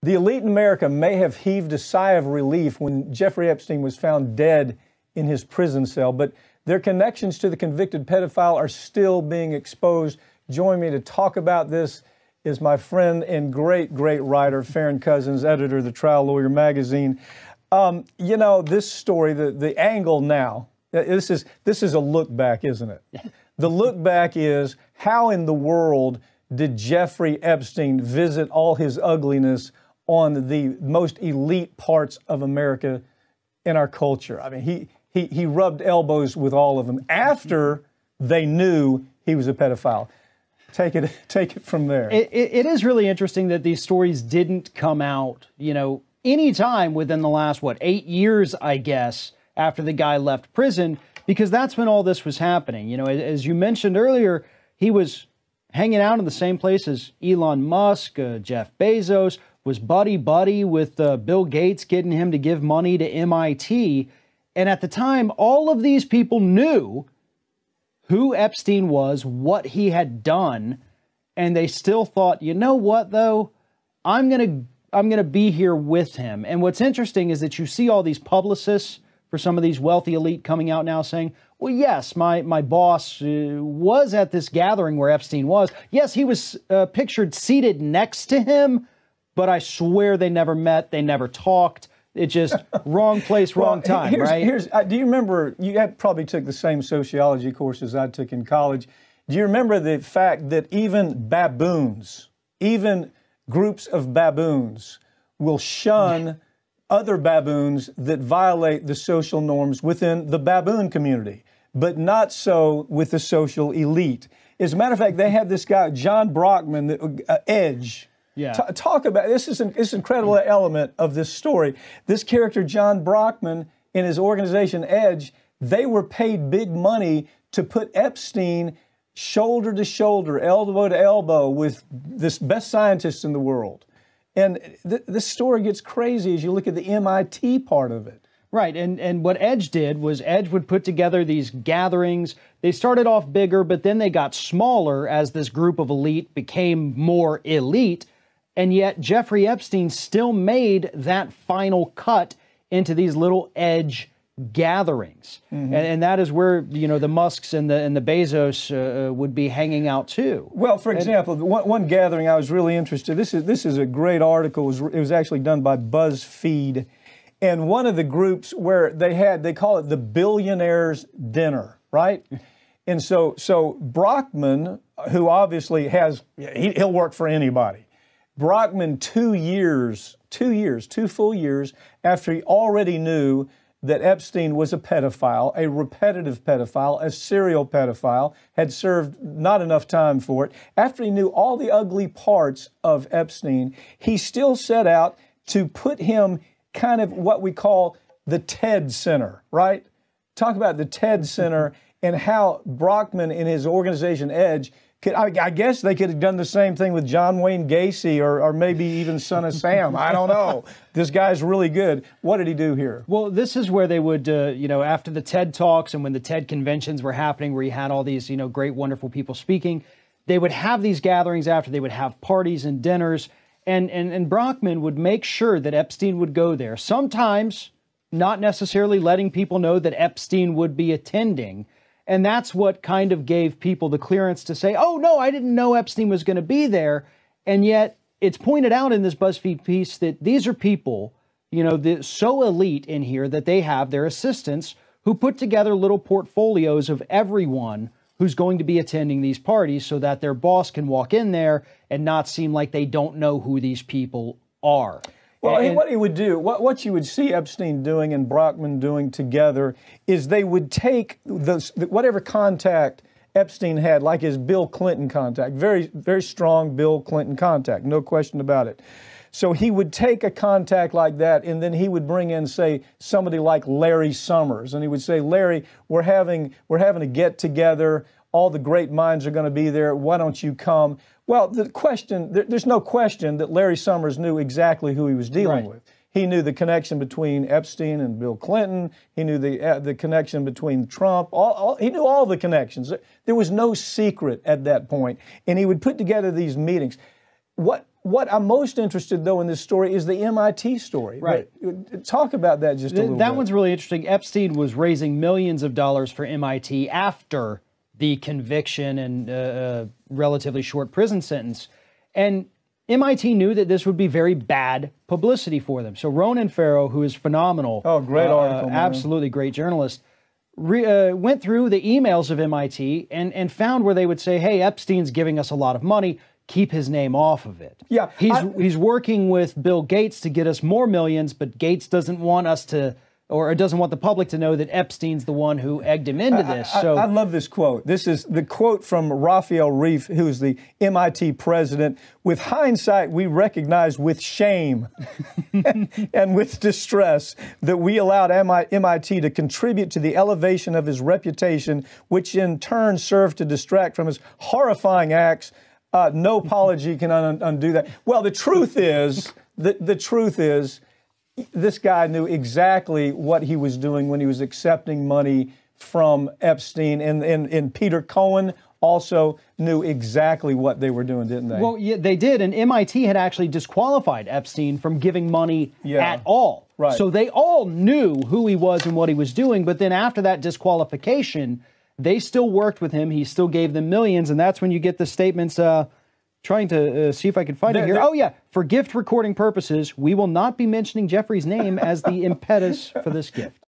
The elite in America may have heaved a sigh of relief when Jeffrey Epstein was found dead in his prison cell, but their connections to the convicted pedophile are still being exposed. Join me to talk about this is my friend and great writer, Farron Cousins, editor of the Trial Lawyer magazine. You know, this story, the angle now, this is a look back, isn't it? The look back is, how in the world did Jeffrey Epstein visit all his ugliness on the most elite parts of America in our culture? I mean, he rubbed elbows with all of them after they knew he was a pedophile. Take it from there. It is really interesting that these stories didn't come out, you know, any time within the last, 8 years, I guess, after the guy left prison, because that's when all this was happening. You know, as you mentioned earlier, he was hanging out in the same place as Elon Musk, Jeff Bezos, was buddy with Bill Gates, getting him to give money to MIT. And at the time, all of these people knew who Epstein was, what he had done, and they still thought, you know what, though, I'm gonna be here with him. And what's interesting is that you see all these publicists for some of these wealthy elite coming out now saying, well, yes, my boss was at this gathering where Epstein was. Yes, he was pictured seated next to him, but I swear they never met, they never talked. It's just wrong place, wrong time, right? Do you remember, you probably took the same sociology courses I took in college. Do you remember the fact that even baboons, even groups of baboons will shun other baboons that violate the social norms within the baboon community, but not so with the social elite? As a matter of fact, they had this guy, John Brockman, Edge. Yeah. Talk about this is an incredible element of this story. This character, John Brockman, and his organization Edge, they were paid big money to put Epstein shoulder to shoulder, elbow to elbow with this best scientist in the world. And this story gets crazy as you look at the MIT part of it. Right, and what Edge did was Edge would put together these gatherings. They started off bigger, but then they got smaller as this group of elite became more elite. And yet Jeffrey Epstein still made that final cut into these little Edge gatherings. Mm-hmm. And that is where, you know, the Musks and the Bezos would be hanging out too. Well, for example, one gathering I was really interested. This is a great article. It was actually done by BuzzFeed, and one of the groups where they call it the Billionaires Dinner, right? And so Brockman, who obviously he'll work for anybody. Brockman, 2 full years after he already knew that Epstein was a pedophile, a repetitive pedophile, a serial pedophile, had served not enough time for it. After he knew all the ugly parts of Epstein, he still set out to put him kind of what we call the TED Center, right? Talk about the TED Center and how Brockman and his organization Edge, I guess they could have done the same thing with John Wayne Gacy or maybe even Son of Sam. I don't know. This guy's really good. What did he do here? Well, this is where they would, after the TED Talks and when the TED conventions were happening, where you had all these, great, wonderful people speaking, they would have these gatherings after. They would have parties and dinners. And Brockman would make sure that Epstein would go there. Sometimes not necessarily letting people know that Epstein would be attending. And that's what kind of gave people the clearance to say, oh, no, I didn't know Epstein was going to be there. And yet it's pointed out in this BuzzFeed piece that these are people, so elite in here that they have their assistants who put together little portfolios of everyone who's going to be attending these parties so that their boss can walk in there and not seem like they don't know who these people are. Well, what he would do, what you would see Epstein doing and Brockman doing together is they would take whatever contact Epstein had, like his Bill Clinton contact, very, very strong Bill Clinton contact, no question about it. So he would take a contact like that, and then he would bring in, say, somebody like Larry Summers, and he would say, Larry, we're having a get-together. All the great minds are going to be there. Why don't you come? Well, there's no question that Larry Summers knew exactly who he was dealing with. He knew the connection between Epstein and Bill Clinton. He knew the connection between Trump. He knew all the connections. There was no secret at that point. And he would put together these meetings. What I'm most interested, though, in this story is the MIT story. Right. Talk about that just a little bit. That one's really interesting. Epstein was raising millions of dollars for MIT after the conviction and relatively short prison sentence. And MIT knew that this would be very bad publicity for them. So Ronan Farrow, who is phenomenal. Oh, great article, man. Absolutely great journalist. Went through the emails of MIT and found where they would say, hey, Epstein's giving us a lot of money. Keep his name off of it. Yeah, he's working with Bill Gates to get us more millions, but Gates doesn't want us to, or doesn't want the public to know that Epstein's the one who egged him into this. I love this quote. This is the quote from Raphael Reif, who's the MIT president. With hindsight, we recognize with shame and with distress that we allowed MIT to contribute to the elevation of his reputation, which in turn served to distract from his horrifying acts. No apology can undo that. Well, the truth is, the truth is, this guy knew exactly what he was doing when he was accepting money from Epstein, and Peter Cohen also knew exactly what they were doing, didn't they? Well, yeah, they did, and MIT had actually disqualified Epstein from giving money at all. Right. So they all knew who he was and what he was doing, but then after that disqualification, they still worked with him. He still gave them millions, and that's when you get the statements, trying to see if I can find it here. Oh, yeah. For gift recording purposes, we will not be mentioning Jeffrey's name as the impetus for this gift.